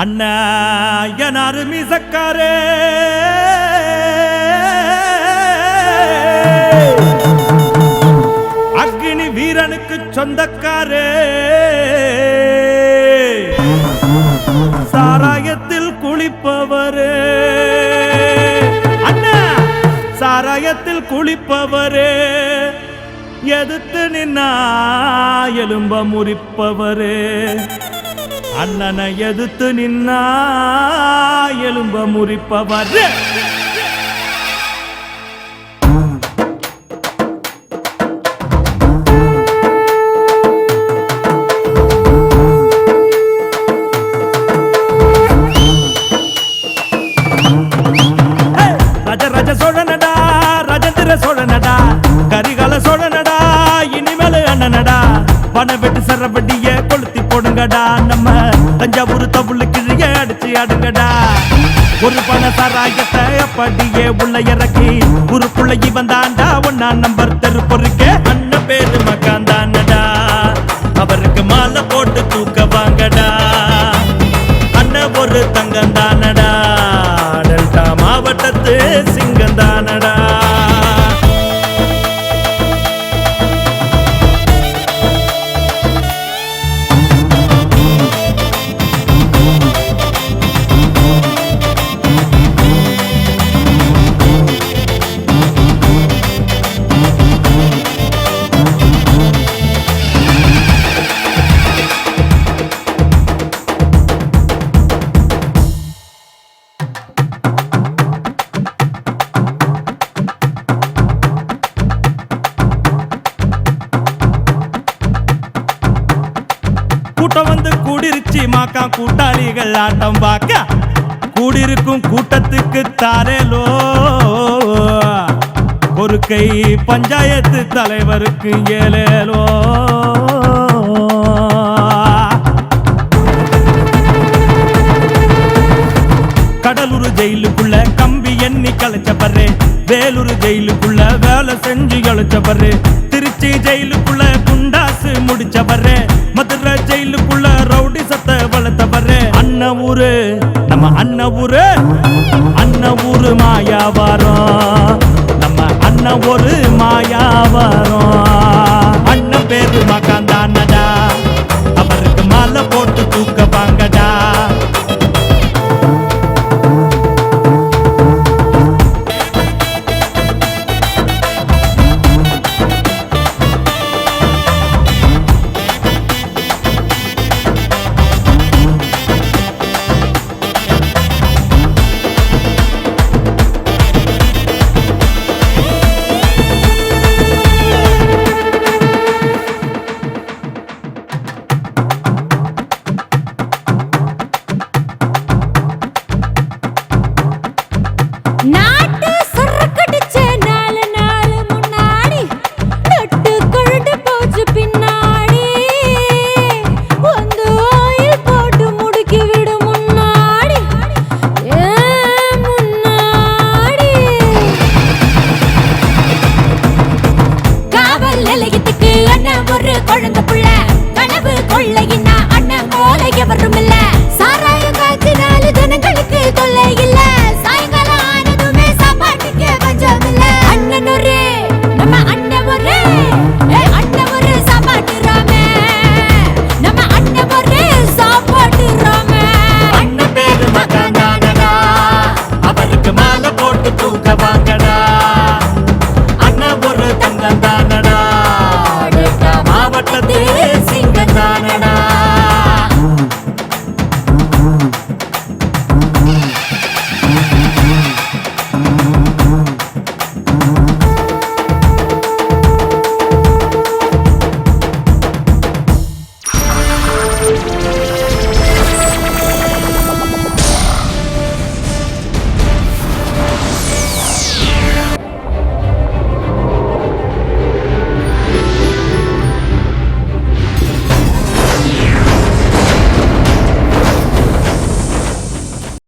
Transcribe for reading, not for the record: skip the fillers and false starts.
அண்ணா எனாரு மீசக்காரே அக்னி வீரனுக்கு சொந்தக்காரே சாராயத்தில் குளிப்பவரே அண்ணா சாராயத்தில் குளிப்பவரே எதிர்த்து நின்னா எலும்ப முறிப்பவரே அண்ணனை எதிர்த்து நின்னா எலும்ப முறிப்பவர் ராஜராஜ சோழனடா ராஜேந்திர சோழனடா கரிகால சோழனடா இனிமேல் அண்ணனடா பண வெட்டு சரவடிய கொளுத்தி போடுங்கடா நம்ம தஞ்சாவூர் தவுளு கிழிய அடிச்சு ஆடுங்கடா ஒரு பண சாராயத்தை அப்படியே உள்ள இறக்கி ஒரு புள்ளைக்கு வந்தாண்டா 1ஆம் நம்பர் தெரு பொறுக்க அண்ணன் பேரு மக்காந்தானடா அவருக்கு மாலை போட்டு தூக்க வாங்கடா அண்ணன் ஒரு தங்கந்தானடா டெல்டா மாவட்டத்து சிங்கந்தானடா கூட்டம் வந்து கூடிருச்சு மாக்கா கூட்டாளிகள் ஆட்டம் பார்க்க கூடிருக்கும் கூட்டத்துக்கு தாரேலோ ஒரு கை பஞ்சாயத்து தலைவருக்கு ஏலேலோ கடலூர் ஜெயிலுக்குள்ள கம்பி எண்ணி கலைச்சப்பரு வேலூர் ஜெயிலுக்குள்ள வேலை செஞ்சு கழிச்சப்பரு திருச்சி ஜெயிலுக்குள்ள குண்டாசு முடிச்சவரு மதுரை ஜெயிலுக்குள்ள ரவுடி சத்த வளர்த்தவரு அண்ணன் ஊரு நம்ம அண்ணன் ஊரு மாயாவாரம் நம்ம அண்ணன் ஒரு மாயாவாரம் அண்ணன் பேரு மகாந்தானடா அவருக்கு மாலை போட்டு தூக்க வாங்கடா மாவட்டத்தில்